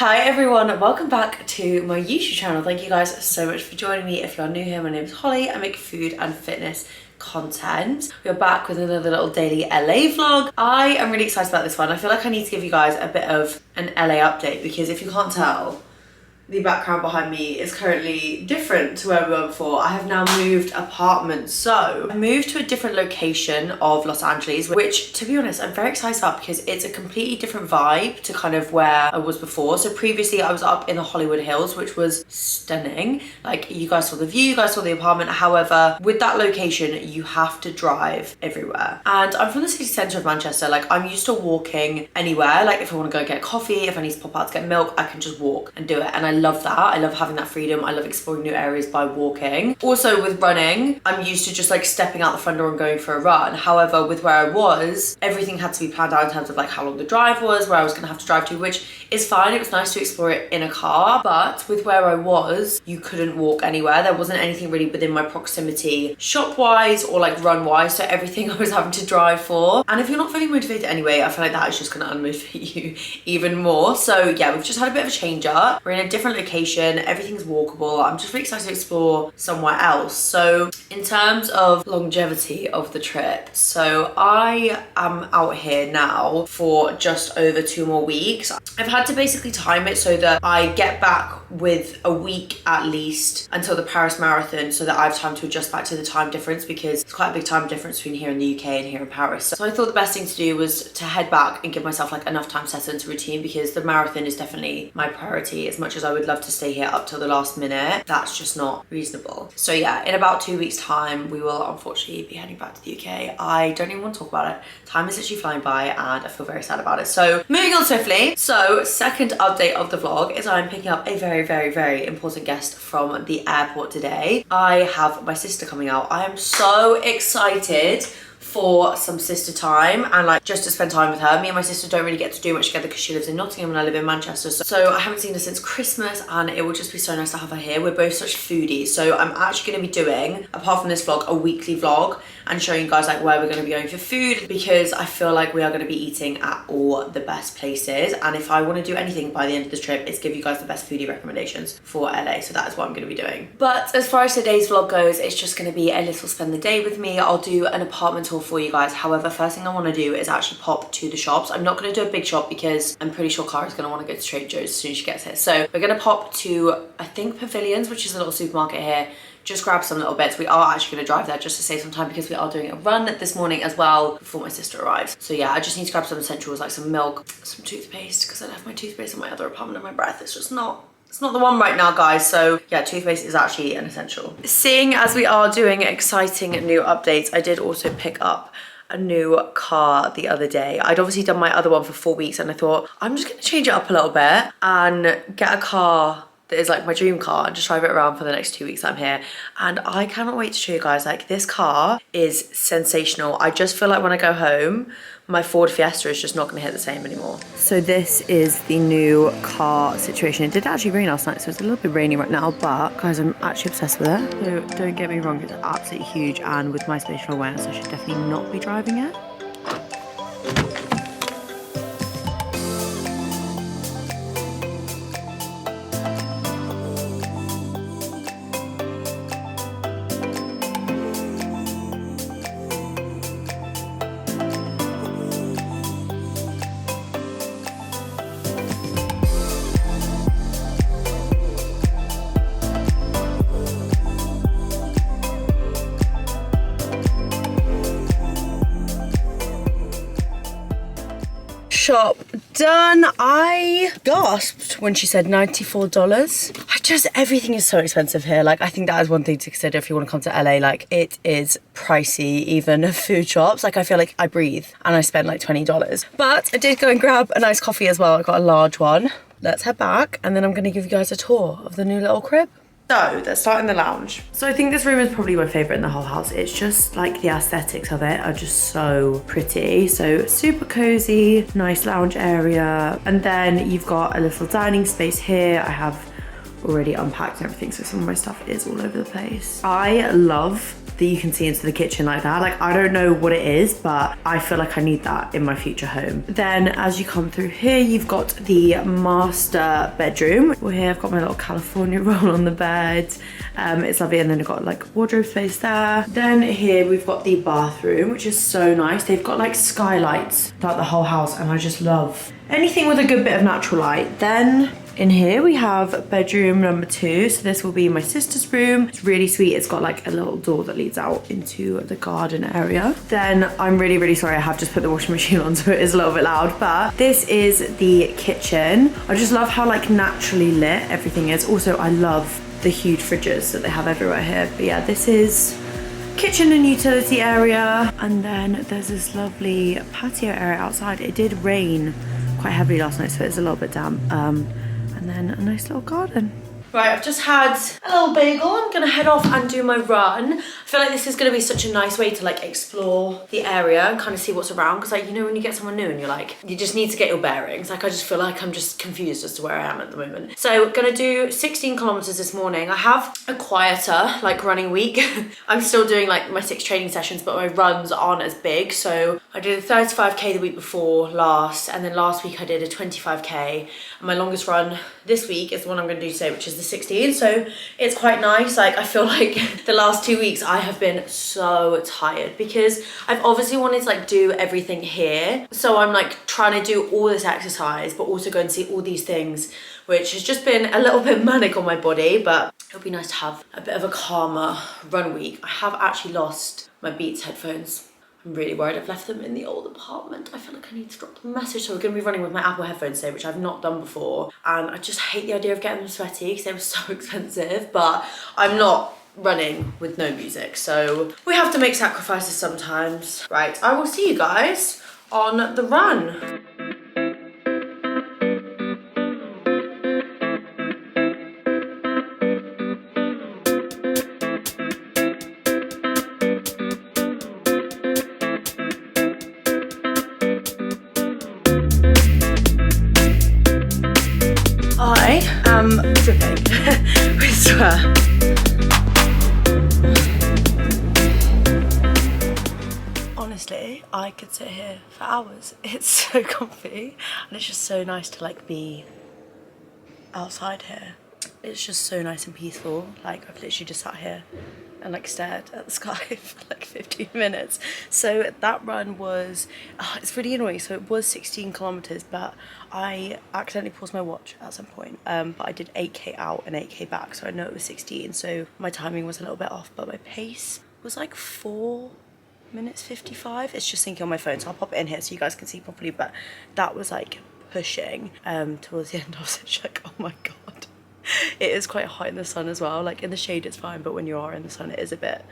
Hi everyone, welcome back to my YouTube channel. Thank you guys so much for joining me. If you're new here, my name is Holly. I make food and fitness content. We're back with another little daily LA vlog. I am really excited about this one. I feel like I need to give you guys a bit of an LA update because if you can't tell, the background behind me is currently different to where we were before. I have now moved apartments. So I moved to a different location of Los Angeles, which to be honest, I'm very excited about because it's a completely different vibe to kind of where I was before. So previously I was up in the Hollywood Hills, which was stunning. Like you guys saw the view, you guys saw the apartment. However, with that location, you have to drive everywhere. And I'm from the city centre of Manchester. Like I'm used to walking anywhere. Like if I want to go get coffee, if I need to pop out to get milk, I can just walk and do it. And I love that. I love having that freedom. I love exploring new areas by walking. Also with running, I'm used to just like stepping out the front door and going for a run. However, with where I was, everything had to be planned out in terms of like how long the drive was, where I was gonna have to drive to, which is fine. It was nice to explore it in a car, but with where I was, you couldn't walk anywhere. There wasn't anything really within my proximity shop-wise or like run-wise, so everything I was having to drive for. And if you're not feeling motivated anyway, I feel like that is just gonna unmotivate you even more. So yeah, we've just had a bit of a change up. We're in a different location, everything's walkable. I'm just really excited to explore somewhere else. So in terms of longevity of the trip, so I am out here now for just over 2 more weeks. I've had to basically time it so that I get back with a week at least until the Paris Marathon so that I have time to adjust back to the time difference because it's quite a big time difference between here in the UK and here in Paris. So I thought the best thing to do was to head back and give myself like enough time to settle into routine because the marathon is definitely my priority. As much as I would love to stay here up till the last minute, that's just not reasonable. So yeah, in about 2 weeks time, we will unfortunately be heading back to the UK. I don't even want to talk about it. Time is literally flying by and I feel very sad about it. So moving on swiftly. So second update of the vlog is I'm picking up a very important guest from the airport today. I have my sister coming out. I am so excited for some sister time and like just to spend time with her. Me and my sister don't really get to do much together because she lives in Nottingham and I live in Manchester. So I haven't seen her since Christmas and it will just be so nice to have her here. We're both such foodies. So I'm actually going to be doing, apart from this vlog, a weekly vlog and showing you guys like where we're going to be going for food because I feel like we are going to be eating at all the best places. And if I want to do anything by the end of this trip, it's give you guys the best foodie recommendations for LA. So that is what I'm going to be doing. But as far as today's vlog goes, it's just going to be a little spend the day with me. I'll do an apartment tour for you guys. However, first thing I want to do is actually pop to the shops. I'm not going to do a big shop because I'm pretty sure Cara's going to want to go to Trader Joe's as soon as she gets here. So we're going to pop to, I think, Pavilions, which is a little supermarket here. Just grab some little bits. We are actually going to drive there just to save some time because we are doing a run this morning as well before my sister arrives. So yeah, I just need to grab some essentials like some milk, some toothpaste because I left my toothpaste in my other apartment and my breath is just not, it's not the one right now, guys. So yeah, toothpaste is actually an essential. Seeing as we are doing exciting new updates, I did also pick up a new car the other day. I'd obviously done my other one for 4 weeks and I thought I'm just going to change it up a little bit and get a car that is like my dream car and just drive it around for the next 2 weeks I'm here. And I cannot wait to show you guys, like this car is sensational. I just feel like when I go home, my Ford Fiesta is just not going to hit the same anymore. So this is the new car situation. It did actually rain last night, so it's a little bit rainy right now, but guys, I'm actually obsessed with it. So don't get me wrong, it's absolutely huge, and with my spatial awareness, I should definitely not be driving it. Shop done. I gasped when she said $94. Everything is so expensive here. Like I think that is one thing to consider if you want to come to LA. Like it is pricey, even food shops. Like I feel like I breathe and I spend like $20. But I did go and grab a nice coffee as well. I got a large one. Let's head back and then I'm going to give you guys a tour of the new little crib. So let's start in the lounge. So I think this room is probably my favorite in the whole house. It's just like the aesthetics of it are just so pretty. So super cozy, nice lounge area. And then you've got a little dining space here. I have already unpacked and everything, so some of my stuff is all over the place. I love that you can see into the kitchen like that. Like, I don't know what it is, but I feel like I need that in my future home. Then as you come through here, you've got the master bedroom. Well, here I've got my little California roll on the bed. It's lovely. And then I've got like wardrobe space there. Then here we've got the bathroom, which is so nice. They've got like skylights throughout the whole house, and I just love anything with a good bit of natural light. Then in here we have bedroom number 2. So this will be my sister's room. It's really sweet. It's got like a little door that leads out into the garden area. Then I'm really, really sorry, I have just put the washing machine on, so it is a little bit loud, but this is the kitchen. I just love how like naturally lit everything is. Also, I love the huge fridges that they have everywhere here. But yeah, this is kitchen and utility area. And then there's this lovely patio area outside. It did rain quite heavily last night, so it's a little bit damp. And then a nice little garden. Right, I've just had a little bagel. I'm gonna head off and do my run. I feel like this is gonna be such a nice way to like explore the area and kind of see what's around. Cause like, you know, when you get someone new and you're like, you just need to get your bearings. Like, I just feel like I'm just confused as to where I am at the moment. So gonna do 16 kilometers this morning. I have a quieter like running week. I'm still doing like my 6 training sessions, but my runs aren't as big. So I did a 35K the week before last, and then last week I did a 25K. And my longest run this week is the one I'm gonna do today, which is the 16. So it's quite nice. Like, I feel like the last 2 weeks I have been so tired because I've obviously wanted to like do everything here. So I'm like trying to do all this exercise, but also go and see all these things, which has just been a little bit manic on my body, but it'll be nice to have a bit of a calmer run week. I have actually lost my Beats headphones. I'm really worried I've left them in the old apartment. I feel like I need to drop them a message. So we're gonna be running with my Apple headphones today, which I've not done before. And I just hate the idea of getting them sweaty because they were so expensive, but I'm not running with no music. So we have to make sacrifices sometimes. Right, I will see you guys on the run. I am dripping with sweat. Honestly, I could sit here for hours. It's so comfy and it's just so nice to like be outside here. It's just so nice and peaceful. Like, I've literally just sat here and like stared at the sky for like 15 minutes. So that run was, it's really annoying. So it was 16 kilometers, but I accidentally paused my watch at some point. But I did 8K out and 8K back. So I know it was 16. So my timing was a little bit off, but my pace was like 4 minutes 55. It's just syncing on my phone. So I'll pop it in here so you guys can see properly. But that was like pushing towards the end. I was just like, oh my God. It is quite hot in the sun as well. Like, in the shade it's fine, but when you are in the sun it is a bit,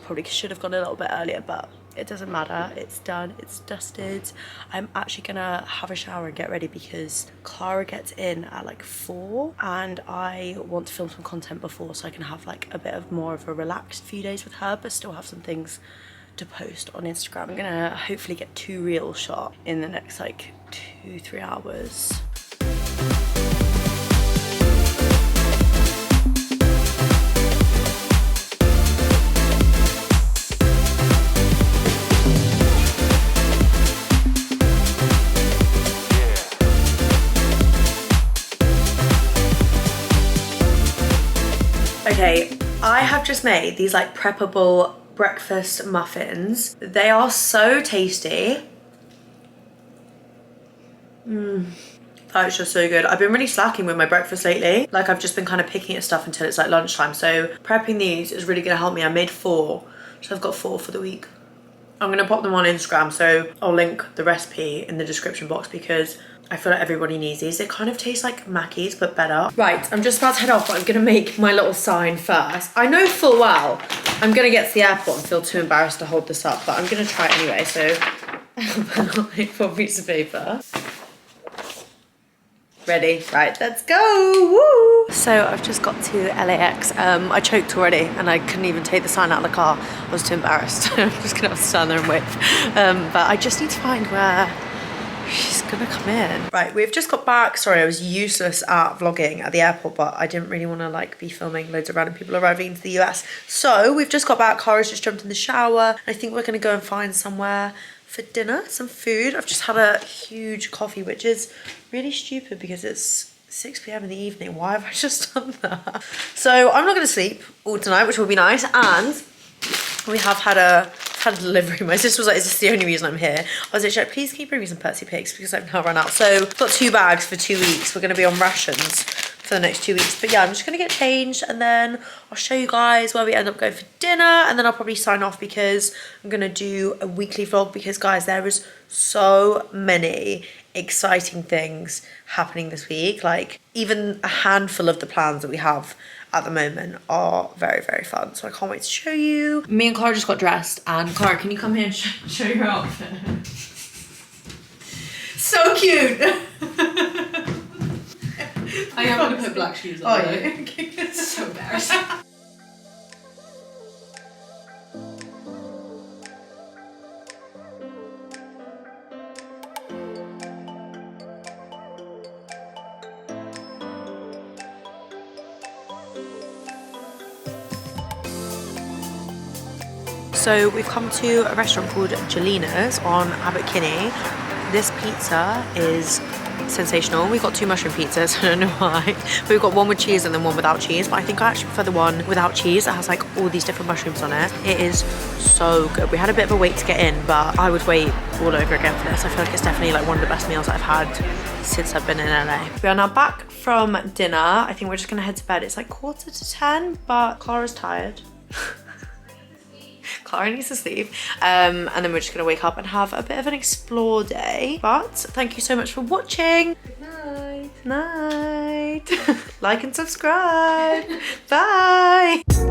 probably should have gone a little bit earlier, but it doesn't matter. It's done, it's dusted. I'm actually gonna have a shower and get ready because Clara gets in at like 4 and I want to film some content before so I can have like a bit of more of a relaxed few days with her, but still have some things to post on Instagram. I'm gonna hopefully get 2 reels shot in the next like 2-3 hours. Okay, I have just made these like preppable breakfast muffins. They are so tasty. That is just so good. I've been really slacking with my breakfast lately. Like, I've just been kind of picking at stuff until it's like lunchtime. So prepping these is really gonna help me. I made 4, so I've got 4 for the week. I'm gonna pop them on Instagram, so I'll link the recipe in the description box because I feel like everybody needs these. They kind of taste like Mackey's, but better. Right, I'm just about to head off, but I'm gonna make my little sign first. I know full well I'm gonna get to the airport and feel too embarrassed to hold this up, but I'm gonna try it anyway, so I'll put on a piece of paper. Ready? Right, let's go, woo! So I've just got to LAX. I choked already and I couldn't even take the sign out of the car. I was too embarrassed. I'm just gonna have to stand there and wave. But I just need to find where she's gonna come in. Right, we've just got back. Sorry, I was useless at vlogging at the airport, but I didn't really want to like be filming loads of random people arriving into the US. So we've just got back. Cara's just jumped in the shower. I think we're gonna go and find somewhere for dinner, some food. I've just had a huge coffee, which is really stupid because it's 6 p.m. in the evening. Why have I just done that? So I'm not gonna sleep all tonight, which will be nice. And we have had a delivery. My sister was like, is this the only reason I'm here? I was like, please can you bring me some Percy pigs because I've now run out. So I've got 2 bags for 2 weeks. We're going to be on rations for the next 2 weeks. But yeah, I'm just going to get changed and then I'll show you guys where we end up going for dinner, and then I'll probably sign off because I'm going to do a weekly vlog because guys, there is so many exciting things happening this week. Like even a handful of the plans that we have at the moment are very, very fun. So I can't wait to show you. Me and Cara just got dressed, and Cara, can you come here and show your outfit? So cute. I am gonna put black shoes on. Oh yeah. It's so embarrassing. So we've come to a restaurant called Jelina's on Abbot Kinney. This pizza is sensational. We got 2 mushroom pizzas, I don't know why. But we've got one with cheese and then one without cheese. But I think I actually prefer the one without cheese. It has like all these different mushrooms on it. It is so good. We had a bit of a wait to get in, but I would wait all over again for this. I feel like it's definitely like one of the best meals I've had since I've been in LA. We are now back from dinner. I think we're just gonna head to bed. It's like 9:45, but Clara's tired. Clara needs to sleep, and then we're just gonna wake up and have a bit of an explore day. But thank you so much for watching. Good night. Night. Like and subscribe. Bye.